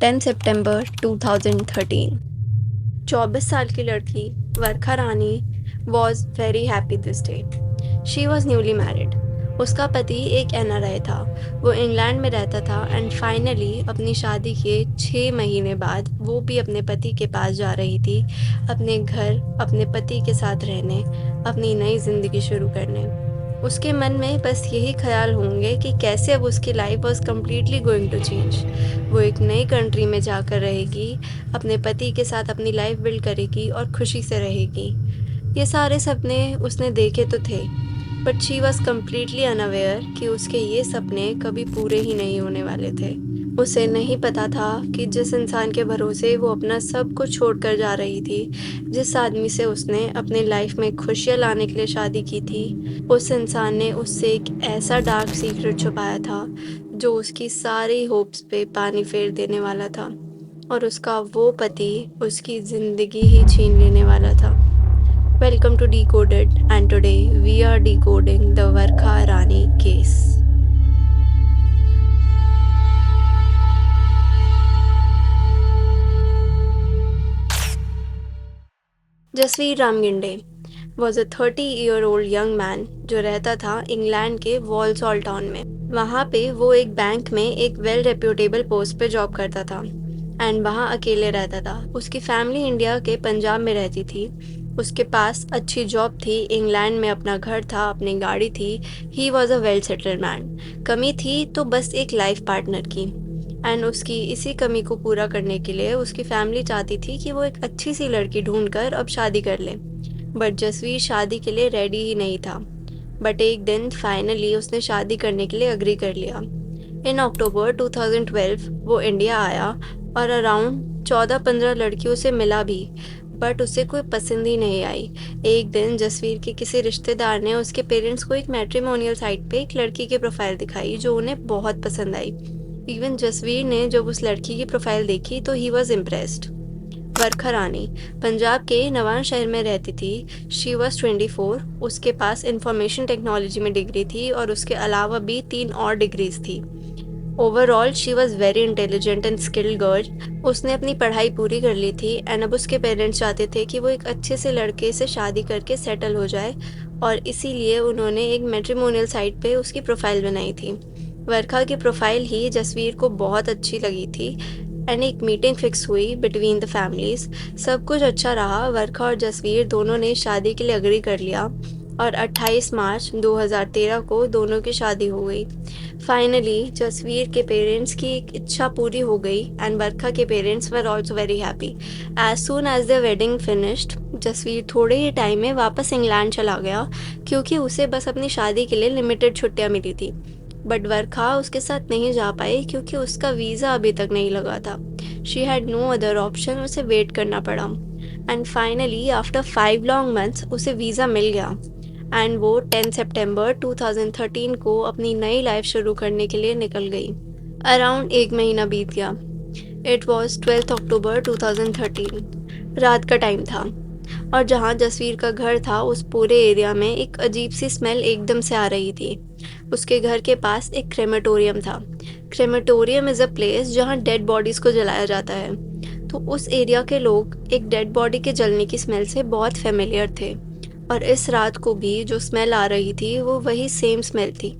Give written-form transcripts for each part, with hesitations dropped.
10 सितंबर 2013। 24 साल की लड़की Varkha Rani was very happy this day. She was newly married. उसका पति एक एनआरआई था। वो इंग्लैंड में रहता था एंड फाइनली अपनी शादी के 6 महीने बाद वो भी अपने पति के पास जा रही थी, अपने घर अपने पति के साथ रहने, अपनी नई ज़िंदगी शुरू करने। उसके मन में बस यही ख्याल होंगे कि कैसे अब उसकी life was completely going to change. वो एक नई कंट्री में जाकर रहेगी, अपने पति के साथ अपनी लाइफ बिल्ड करेगी और खुशी से रहेगी। ये सारे सपने उसने देखे तो थे, but she was completely unaware कि उसके ये सपने कभी पूरे ही नहीं होने वाले थे। उसे नहीं पता था कि जिस इंसान के भरोसे वो अपना सब कुछ छोड़कर जा रही थी, जिस आदमी से उसने अपनी लाइफ में खुशियाँ लाने के लिए शादी की थी, उस इंसान ने उससे एक ऐसा डार्क सीक्रेट छुपाया था जो उसकी सारी होप्स पे पानी फेर देने वाला था, और उसका वो पति उसकी ज़िंदगी ही छीन लेने वाला था। Welcome to Decoded, and today we are decoding the Varkha Rani case. Jasvir Ramginde was a 30-year-old young man जो रहता था इंग्लैंड के वॉल्सॉल टाउन में। वहाँ पे वो एक बैंक में एक वेल रेप्यूटेबल पोस्ट पे जॉब करता था एंड वहाँ अकेले रहता था। उसकी फैमिली इंडिया के पंजाब में रहती थी। उसके पास अच्छी जॉब थी, इंग्लैंड में अपना घर था, अपनी गाड़ी थी। He was a well settled man. कमी थी तो बस एक लाइफ पार्टनर की, एंड उसकी इसी कमी को पूरा करने के लिए उसकी फैमिली चाहती थी कि वो एक अच्छी सी लड़की ढूंढकर अब शादी कर ले। बट जसवीर शादी के लिए रेडी ही नहीं था। बट एक दिन फाइनली उसने शादी करने के लिए अग्री कर लिया। इन अक्टूबर 2012 वो इंडिया आया और अराउंड 14-15 लड़कियों से मिला भी, बट उसे कोई पसंद ही नहीं आई। एक दिन जसवीर के किसी रिश्तेदार ने उसके पेरेंट्स को एक मैट्रिमोनियल साइट पे एक लड़की की प्रोफाइल दिखाई जो उन्हें बहुत पसंद आई। इवन जसवीर ने जब उस लड़की की प्रोफाइल देखी तो ही वॉज इम्प्रेस्ड। वर्खा रानी पंजाब के नवान शहर में रहती थी। She was 24। उसके पास इंफॉर्मेशन टेक्नोलॉजी में डिग्री थी और उसके अलावा भी 3 और डिग्रीज थी। Overall she was very intelligent and skilled girl. उसने अपनी पढ़ाई पूरी कर ली थी एंड अब उसके पेरेंट्स चाहते थे कि वो एक अच्छे से लड़के से शादी करके सेटल हो जाए, और इसीलिए उन्होंने एक मैट्रिमोनियल साइट पे उसकी प्रोफाइल बनाई थी। वर्खा की प्रोफाइल ही जसवीर को बहुत अच्छी लगी थी एंड एक मीटिंग फिक्स हुई बिटवीन द फैमिलीज। सब कुछ अच्छा रहा। वर्खा और जसवीर दोनों ने शादी के लिए अग्री कर लिया और 28 मार्च 2013 को दोनों की शादी हो गई। फाइनली जसवीर के पेरेंट्स की एक इच्छा पूरी हो गई एंड वर्खा के parents were also very happy. As soon as the wedding finished, Jasveer थोड़े ही टाइम में वापस इंग्लैंड चला गया क्योंकि उसे बस अपनी शादी के लिए लिमिटेड छुट्टियां मिली थी। बट वर्खा उसके साथ नहीं जा पाई क्योंकि उसका वीज़ा अभी तक नहीं लगा था। She had no other option, उसे वेट करना पड़ा and finally after 5 long months उसे वीज़ा मिल गया एंड वो 10 सितंबर 2013 को अपनी नई लाइफ शुरू करने के लिए निकल गई। अराउंड 1 महीना बीत गया। इट वॉज 12 अक्टूबर 2013। रात का टाइम था और जहाँ जसवीर का घर था उस पूरे एरिया में एक अजीब सी स्मेल एकदम से आ रही थी। उसके घर के पास एक क्रेमेटोरियम था। क्रेमेटोरियम इज़ अ प्लेस जहाँ डेड बॉडीज़ को जलाया जाता है। तो उस एरिया के लोग एक डेड बॉडी के जलने की स्मेल से बहुत फेमिलियर थे, और इस रात को भी जो स्मेल आ रही थी वो वही सेम स्मेल थी।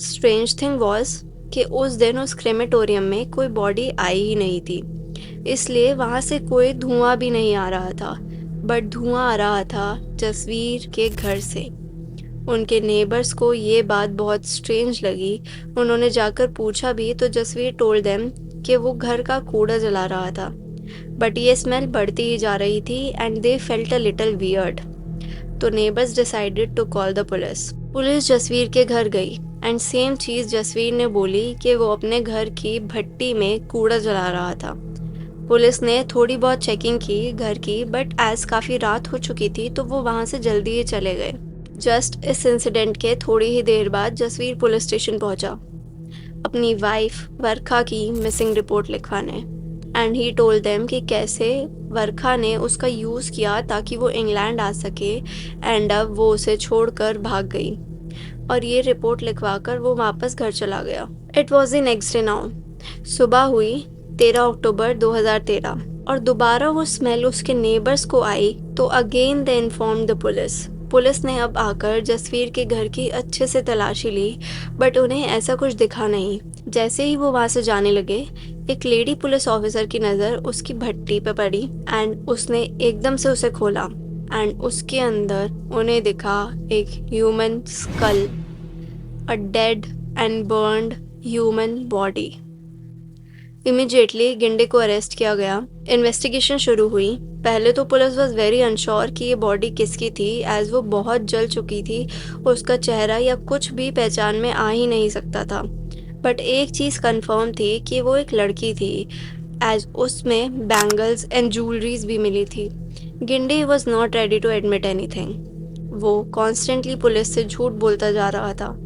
स्ट्रेंज थिंग वॉज कि उस दिन उस क्रेमेटोरियम में कोई बॉडी आई ही नहीं थी, इसलिए वहाँ से कोई धुआं भी नहीं आ रहा था। बट धुआं आ रहा था जसवीर के घर से। उनके नेबर्स को ये बात बहुत स्ट्रेंज लगी। उन्होंने जाकर पूछा भी तो जसवीर टोल्ड देम कि वो घर का कूड़ा जला रहा था। बट ये स्मेल बढ़ती ही जा रही थी and they felt a little weird. तो neighbours decided to call the police. Police Jasvir के घर गई एंड सेम चीज़ जसवीर ने बोली कि वो अपने घर की भट्टी में कूड़ा जला रहा था। पुलिस ने थोड़ी बहुत चेकिंग की घर की, बट एज काफ़ी रात हो चुकी थी तो वो वहाँ से जल्दी ही चले गए। जस्ट इस इंसिडेंट के थोड़ी ही देर बाद जसवीर पुलिस स्टेशन पहुंचा अपनी वाइफ वर्खा की मिसिंग रिपोर्ट लिखवाने, एंड ही टोल्ड देम कि कैसे वर्खा ने उसका यूज़ किया ताकि वो इंग्लैंड आ सके एंड अब वो उसे छोड़कर भाग गई, और ये रिपोर्ट लिखवाकर वो वापस घर चला गया। It was the next day now. सुबह हुई 13 अक्टूबर 2013, और दोबारा वो स्मेल उसके नेबर्स को आई तो again they inform the police. Police ने अब आकर जसवीर के घर की अच्छे से तलाशी ली, बट उन्हें ऐसा कुछ दिखा नहीं। जैसे ही वो वहाँ से जाने लगे, एक लेडी पुलिस ऑफिसर की नज़र उसकी भट्टी पे पड़ी एंड उसने एकदम से उसे खोला एंड उसके अंदर उन्हें दिखा एक human school, a dead and burned human body. Immediately Ginde को अरेस्ट किया गया। इन्वेस्टिगेशन शुरू हुई। पहले तो पुलिस वॉज वेरी अनश्योर कि ये बॉडी किसकी थी, एज वो बहुत जल चुकी थी। उसका चेहरा या कुछ भी पहचान में आ ही नहीं सकता था। बट एक चीज़ कंफर्म थी कि वो एक लड़की थी, एज उसमें बैंगल्स एंड ज्वेलरीज भी मिली थी। Ginde was not ready to admit anything. वो कॉन्स्टेंटली पुलिस से झूठ बोलता जा रहा था।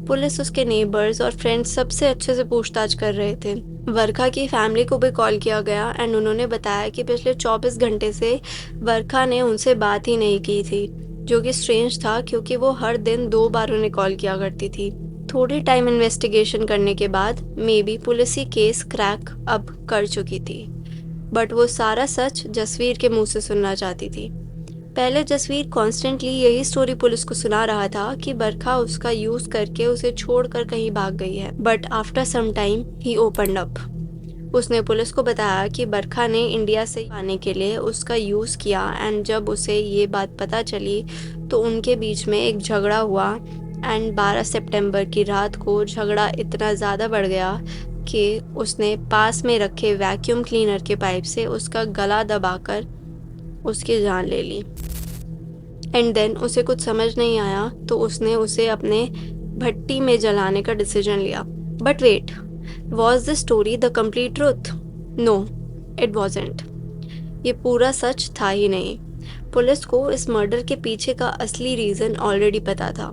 पुलिस उसके नेबर्स और फ्रेंड्स सबसे अच्छे से पूछताछ कर रहे थे। वर्खा की फैमिली को भी कॉल किया गया एंड उन्होंने बताया कि पिछले 24 घंटे से वर्खा ने उनसे बात ही नहीं की थी, जो कि स्ट्रेंज था क्योंकि वो हर दिन 2 बार उन्हें कॉल किया करती थी। थोड़ी टाइम इन्वेस्टिगेशन करने के बाद मे बी पुलिस ये केस क्रैक अब कर चुकी थी, बट वो सारा सच जसवीर के मुंह से सुनना चाहती थी। पहले जसवीर कॉन्स्टेंटली यही स्टोरी पुलिस को सुना रहा था कि बरखा उसका यूज करके उसे छोड़कर कहीं भाग गई है, बट आफ्टर सम टाइम ही ओपनड अप। उसने पुलिस को बताया कि बरखा ने इंडिया से आने के लिए उसका यूज़ किया एंड जब उसे ये बात पता चली तो उनके बीच में एक झगड़ा हुआ एंड 12 सितंबर की रात को झगड़ा इतना ज़्यादा बढ़ गया कि उसने पास में रखे वैक्यूम क्लीनर के पाइप से उसका गला दबाकर उसकी जान ले ली। एंड देन उसे कुछ समझ नहीं आया तो उसने उसे अपने भट्टी में जलाने का डिसीजन लिया। But wait, was the story the complete truth? No, it wasn't. ये पूरा सच था ही नहीं। पुलिस को इस मर्डर के पीछे का असली रीज़न ऑलरेडी पता था,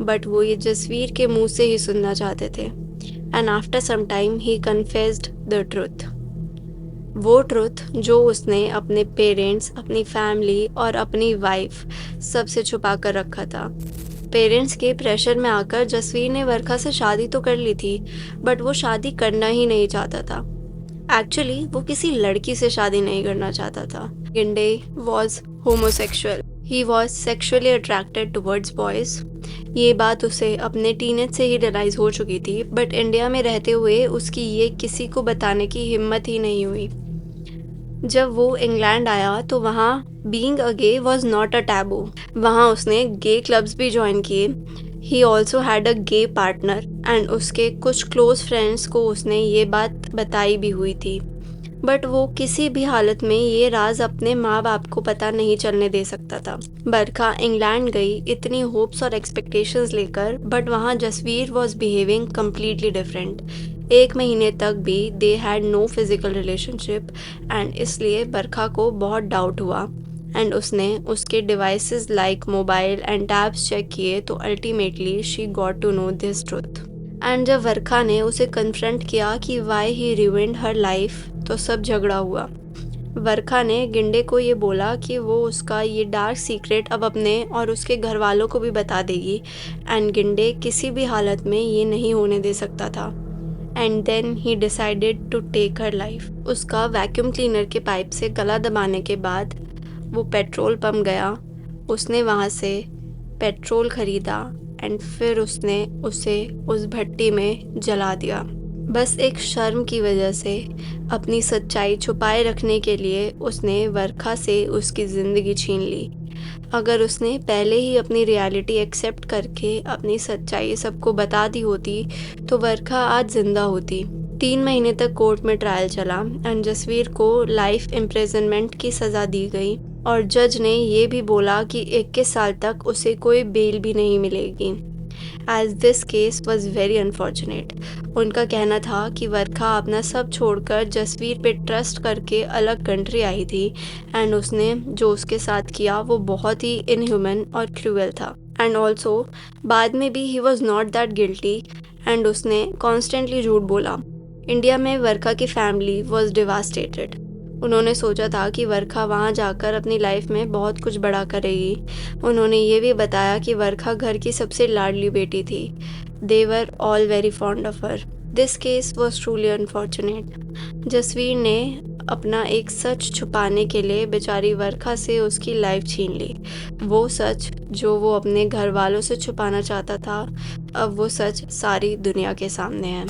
बट वो ये जसवीर के मुंह से ही सुनना चाहते थे। एंड आफ्टर सम टाइम ही कन्फेस्ड द ट्रूथ। वो ट्रुथ जो उसने अपने पेरेंट्स, अपनी फैमिली और अपनी वाइफ सबसे छुपा कर रखा था। पेरेंट्स के प्रेशर में आकर जसवीर ने वर्खा से शादी तो कर ली थी, बट वो शादी करना ही नहीं चाहता था। एक्चुअली वो किसी लड़की से शादी नहीं करना चाहता था। Ginde was homosexual. He was sexually attracted towards boys. ये बात उसे अपने टीनेज से ही रियलाइज़ हो चुकी थी, बट इंडिया में रहते हुए उसकी ये किसी को बताने की हिम्मत ही नहीं हुई। जब वो इंग्लैंड आया तो वहाँ being a gay was not a taboo. वहाँ उसने गे क्लब्स भी ज्वाइन किए। He also had a gay partner and उसके कुछ क्लोज फ्रेंड्स को उसने ये बात बताई भी हुई थी। बट वो किसी भी हालत में ये राज अपने माँ बाप को पता नहीं चलने दे सकता था। बरखा इंग्लैंड गई इतनी होप्स और एक्सपेक्टेशंस लेकर, बट वहाँ Jasveer was behaving completely different. 1 महीने तक भी they had no physical relationship and इसलिए बरखा को बहुत डाउट हुआ एंड उसने उसके devices like mobile and tabs check किए तो ultimately she got to know this truth. And जब वर्खा ने उसे कन्फ्रंट किया कि वाई ही रिवेंड हर लाइफ तो सब झगड़ा हुआ। वर्खा ने गिंडे को ये बोला कि वो उसका ये डार्क सीक्रेट अब अपने और उसके घर वालों को भी बता देगी एंड गिंडे किसी भी हालत में ये नहीं होने दे सकता था। And then he decided to take her life. उसका वैक्यूम क्लीनर के पाइप से गला दबाने के बाद वो पेट्रोल पंप गया। उसने वहाँ से पेट्रोल ख़रीदा एंड फिर उसने उसे उस भट्टी में जला दिया। बस एक शर्म की वजह से, अपनी सच्चाई छुपाए रखने के लिए उसने वर्खा से उसकी ज़िंदगी छीन ली। अगर उसने पहले ही अपनी रियलिटी एक्सेप्ट करके अपनी सच्चाई सबको बता दी होती तो वर्खा आज ज़िंदा होती। 3 महीने तक कोर्ट में ट्रायल चला एंड जसवीर को लाइफ इम्प्रिजनमेंट की सज़ा दी गई और जज ने ये भी बोला कि 21 साल तक उसे कोई बेल भी नहीं मिलेगी। As this case was very unfortunate. उनका कहना था कि वर्खा अपना सब छोड़कर जसवीर पे ट्रस्ट करके अलग कंट्री आई थी एंड उसने जो उसके साथ किया वो बहुत ही इनह्यूमन और क्रूअल था। एंड ऑल्सो बाद में भी he was not that guilty and उसने कॉन्स्टेंटली झूठ बोला। इंडिया में वर्खा की फैमिली वॉज डिवास्टेटेड। उन्होंने सोचा था कि वर्खा वहाँ जाकर अपनी लाइफ में बहुत कुछ बड़ा करेगी। उन्होंने ये भी बताया कि वर्खा घर की सबसे लाडली बेटी थी। They were all very fond of her. This case was truly unfortunate. Jasvir ने अपना एक सच छुपाने के लिए बेचारी वर्षा से उसकी लाइफ छीन ली। वो सच जो वो अपने घर वालों से छुपाना चाहता था, अब वो सच सारी दुनिया के सामने है।